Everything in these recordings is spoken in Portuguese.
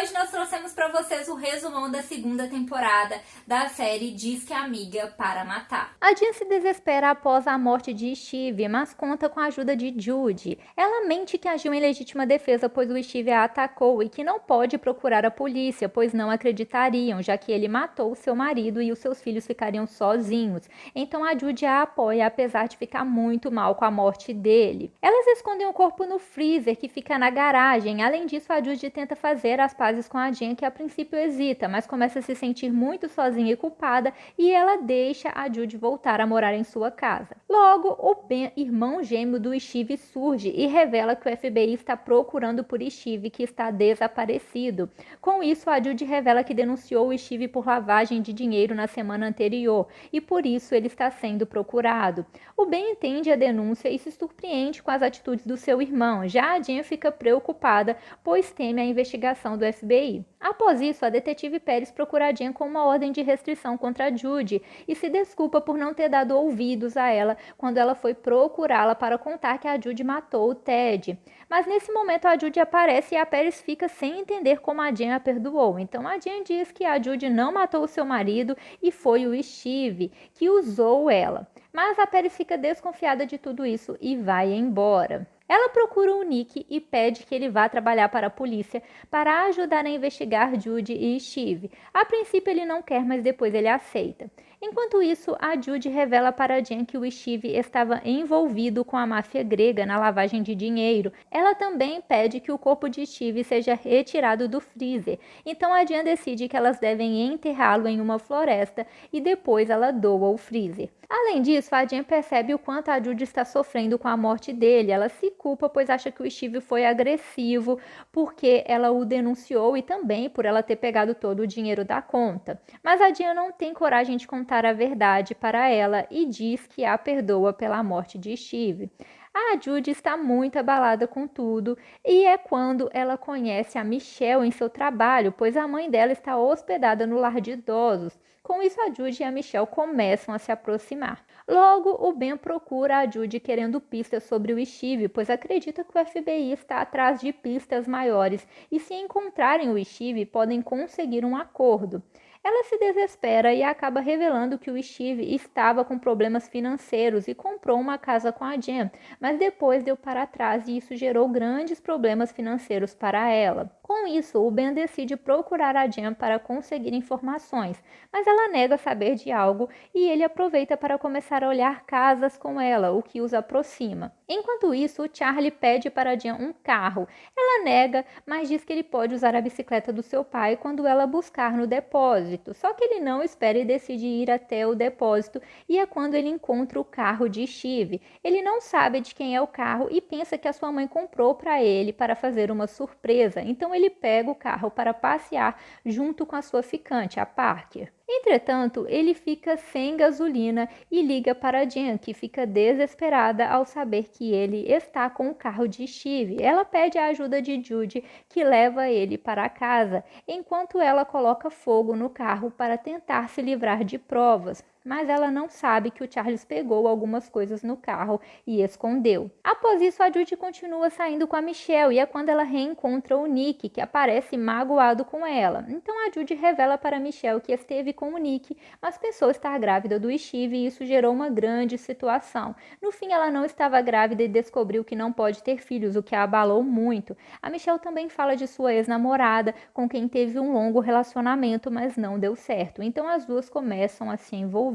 hoje nós trouxemos para vocês o resumão da segunda temporada da série Diz que a Amiga para Matar. A Jean se desespera após a morte de Steve, mas conta com a ajuda de Judy. Ela mente que agiu em legítima defesa, pois o Steve a atacou e que não pode procurar a polícia, pois não acreditariam, já que ele matou seu marido e os seus filhos ficariam sozinhos. Então a Judy a apoia, apesar de ficar muito mal com a morte dele. Elas escondem o corpo no freezer, que fica na garagem. Além disso, a Judy tenta fazer as pazes com a Jean, que a princípio hesita, mas começa a se sentir muito sozinha e culpada, e ela deixa a Judy voltar a morar em sua casa. Logo, o Ben, irmão gêmeo do Steve, surge e revela que o FBI está procurando por Steve, que está desaparecido. Com isso, a Judy revela que denunciou o Steve por lavagem de dinheiro na semana anterior, e por isso ele está sendo procurado. O Ben entende a denúncia e se surpreende com as atitudes do seu irmão. Já a Jean fica preocupada, pois teme a investigação do FBI. Após isso, a detetive Pérez procura a Jean com uma ordem de restrição contra a Judy e se desculpa por não ter dado ouvidos a ela quando ela foi procurá-la para contar que a Judy matou o Ted. Mas nesse momento a Judy aparece e a Pérez fica sem entender como a Jean a perdoou. Então a Jean diz que a Judy não matou o seu marido e foi o Steve que usou ela. Mas a Pérez fica desconfiada de tudo isso e vai embora. Ela procura o Nick e pede que ele vá trabalhar para a polícia para ajudar a investigar Judy e Steve. A princípio ele não quer, mas depois ele aceita. Enquanto isso, a Judy revela para Jean que o Steve estava envolvido com a máfia grega na lavagem de dinheiro. Ela também pede que o corpo de Steve seja retirado do freezer. Então a Jean decide que elas devem enterrá-lo em uma floresta e depois ela doa o freezer. Além disso, a Jean percebe o quanto a Judy está sofrendo com a morte dele. Ela se culpa, pois acha que o Steve foi agressivo porque ela o denunciou e também por ela ter pegado todo o dinheiro da conta. Mas a Jean não tem coragem de contar a verdade para ela e diz que a perdoa pela morte de Steve. A Judy está muito abalada com tudo e é quando ela conhece a Michelle em seu trabalho, pois a mãe dela está hospedada no lar de idosos. Com isso, a Judy e a Michelle começam a se aproximar. Logo, o Ben procura a Judy querendo pistas sobre o Steve, pois acredita que o FBI está atrás de pistas maiores e se encontrarem o Steve, podem conseguir um acordo. Ela se desespera e acaba revelando que o Steve estava com problemas financeiros e comprou uma casa com a Jean, mas depois deu para trás e isso gerou grandes problemas financeiros para ela. Com isso, o Ben decide procurar a Jean para conseguir informações, mas ela nega saber de algo e ele aproveita para começar a olhar casas com ela, o que os aproxima. Enquanto isso, o Charlie pede para a Jean um carro. Ela nega, mas diz que ele pode usar a bicicleta do seu pai quando ela buscar no depósito. Só que ele não espera e decide ir até o depósito e é quando ele encontra o carro de Steve. Ele não sabe de quem é o carro e pensa que a sua mãe comprou para ele para fazer uma surpresa. Então ele pega o carro para passear junto com a sua ficante, a Parker. Entretanto, ele fica sem gasolina e liga para Jean, que fica desesperada ao saber que ele está com o carro de Steve. Ela pede a ajuda de Judy, que leva ele para casa, enquanto ela coloca fogo no carro para tentar se livrar de provas. Mas ela não sabe que o Charles pegou algumas coisas no carro e escondeu. Após isso, a Judy continua saindo com a Michelle e é quando ela reencontra o Nick, que aparece magoado com ela. Então a Judy revela para Michelle que esteve com o Nick, mas pensou estar grávida do Steve e isso gerou uma grande situação. No fim, ela não estava grávida e descobriu que não pode ter filhos, o que a abalou muito. A Michelle também fala de sua ex-namorada, com quem teve um longo relacionamento, mas não deu certo. Então as duas começam a se envolver.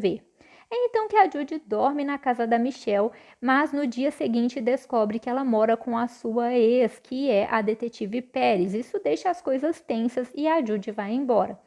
É então que a Judy dorme na casa da Michelle, mas no dia seguinte descobre que ela mora com a sua ex, que é a detetive Pérez. Isso deixa as coisas tensas e a Judy vai embora.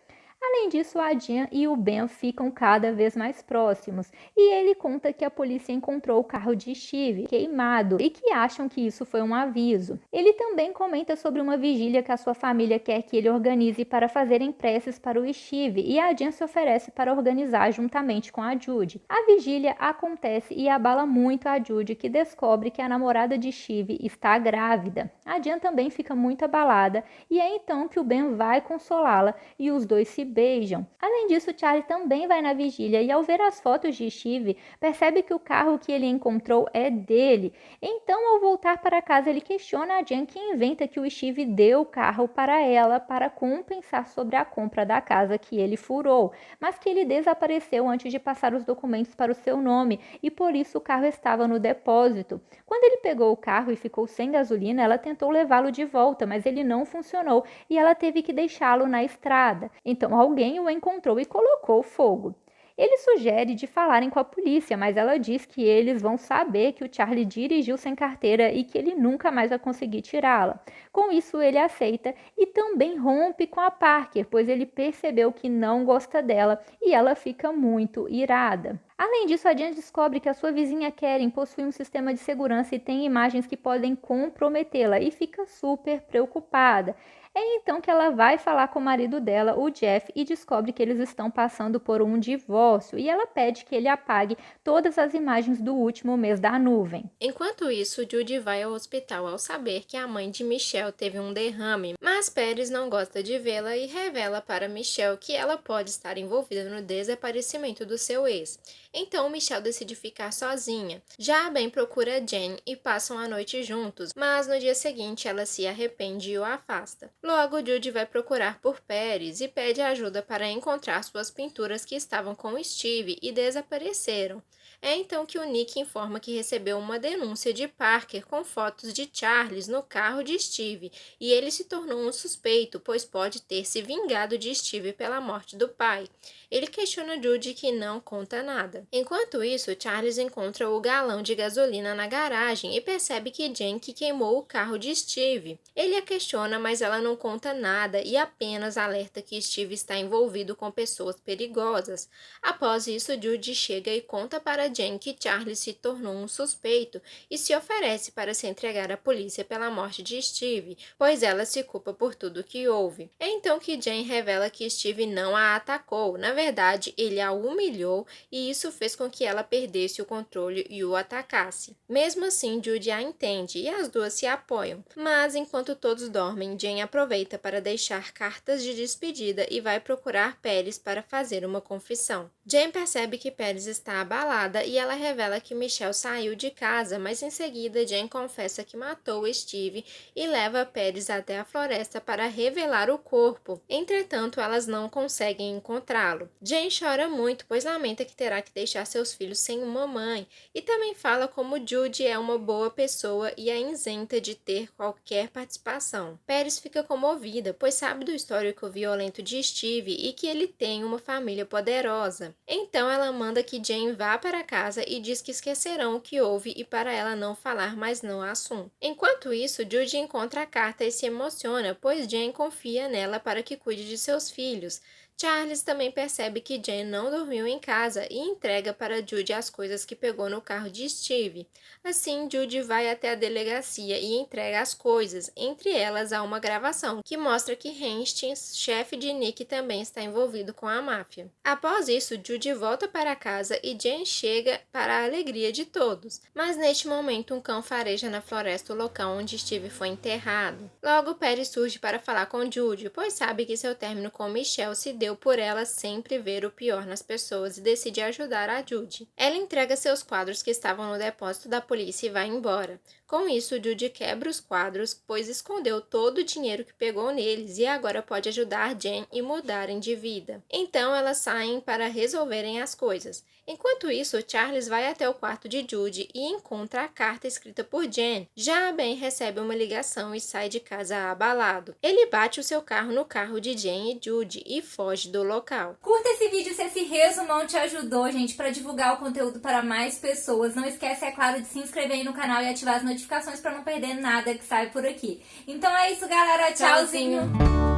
Além disso, a Jean e o Ben ficam cada vez mais próximos e ele conta que a polícia encontrou o carro de Steve queimado e que acham que isso foi um aviso. Ele também comenta sobre uma vigília que a sua família quer que ele organize para fazerem preces para o Steve e a Jean se oferece para organizar juntamente com a Judy. A vigília acontece e abala muito a Judy, que descobre que a namorada de Steve está grávida. A Jean também fica muito abalada e é então que o Ben vai consolá-la e os dois se beijam. Além disso, Charlie também vai na vigília e ao ver as fotos de Steve, percebe que o carro que ele encontrou é dele. Então, ao voltar para casa, ele questiona a Jen, que inventa que o Steve deu o carro para ela para compensar sobre a compra da casa que ele furou, mas que ele desapareceu antes de passar os documentos para o seu nome e por isso o carro estava no depósito. Quando ele pegou o carro e ficou sem gasolina, ela tentou levá-lo de volta, mas ele não funcionou e ela teve que deixá-lo na estrada. Então alguém o encontrou e colocou fogo. Ele sugere de falarem com a polícia, mas ela diz que eles vão saber que o Charlie dirigiu sem carteira e que ele nunca mais vai conseguir tirá-la. Com isso, ele aceita e também rompe com a Parker, pois ele percebeu que não gosta dela e ela fica muito irada. Além disso, a Jen descobre que a sua vizinha Karen possui um sistema de segurança e tem imagens que podem comprometê-la e fica super preocupada. É então que ela vai falar com o marido dela, o Jeff, e descobre que eles estão passando por um divórcio e ela pede que ele apague todas as imagens do último mês da nuvem. Enquanto isso, Judy vai ao hospital ao saber que a mãe de Michelle teve um derrame, mas Pérez não gosta de vê-la e revela para Michelle que ela pode estar envolvida no desaparecimento do seu ex. Então Michelle decide ficar sozinha. Já a Ben procura Jen e passam a noite juntos, mas no dia seguinte ela se arrepende e o afasta. Logo, Judy vai procurar por Pérez e pede ajuda para encontrar suas pinturas que estavam com Steve e desapareceram. É então que o Nick informa que recebeu uma denúncia de Parker com fotos de Charles no carro de Steve e ele se tornou um suspeito, pois pode ter se vingado de Steve pela morte do pai. Ele questiona Judy, que não conta nada. Enquanto isso, Charles encontra o galão de gasolina na garagem e percebe que Jen que queimou o carro de Steve. Ele a questiona, mas ela não conta nada e apenas alerta que Steve está envolvido com pessoas perigosas. Após isso, Judy chega e conta para Jen que Charles se tornou um suspeito e se oferece para se entregar à polícia pela morte de Steve, pois ela se culpa por tudo que houve. É então que Jen revela que Steve não a atacou, na verdade ele a humilhou e isso fez com que ela perdesse o controle e o atacasse. Mesmo assim, Judy a entende e as duas se apoiam, mas enquanto todos dormem, Jen aproveita para deixar cartas de despedida e vai procurar Pérez para fazer uma confissão. Jen percebe que Pérez está abalada e ela revela que Michelle saiu de casa, mas em seguida Jen confessa que matou Steve e leva Pérez até a floresta para revelar o corpo. Entretanto, elas não conseguem encontrá-lo. Jen chora muito, pois lamenta que terá que deixar seus filhos sem uma mãe e também fala como Judy é uma boa pessoa e é isenta de ter qualquer participação. Pérez fica comovida, pois sabe do histórico violento de Steve e que ele tem uma família poderosa. Então ela manda que Jen vá para casa e diz que esquecerão o que houve e para ela não falar mais no assunto. Enquanto isso, Judy encontra a carta e se emociona, pois Jen confia nela para que cuide de seus filhos. Charles também percebe que Jen não dormiu em casa e entrega para Judy as coisas que pegou no carro de Steve. Assim, Judy vai até a delegacia e entrega as coisas, entre elas há uma gravação que mostra que Hastings, chefe de Nick, também está envolvido com a máfia. Após isso, Judy volta para casa e Jen chega para a alegria de todos. Mas neste momento, um cão fareja na floresta o local onde Steve foi enterrado. Logo, Perry surge para falar com Judy, pois sabe que seu término com Michelle se deu por ela sempre ver o pior nas pessoas e decide ajudar a Judy. Ela entrega seus quadros que estavam no depósito da polícia e vai embora. Com isso, Judy quebra os quadros, pois escondeu todo o dinheiro que pegou neles e agora pode ajudar Jen e mudarem de vida. Então elas saem para resolverem as coisas. Enquanto isso, Charles vai até o quarto de Judy e encontra a carta escrita por Jen. Já a Ben recebe uma ligação e sai de casa abalado. Ele bate o seu carro no carro de Jen e Judy e foge do local. Curta esse vídeo se esse resumão te ajudou, gente, para divulgar o conteúdo para mais pessoas. Não esquece, é claro, de se inscrever aí no canal e ativar as notificações para não perder nada que sai por aqui. Então é isso, galera. Tchauzinho!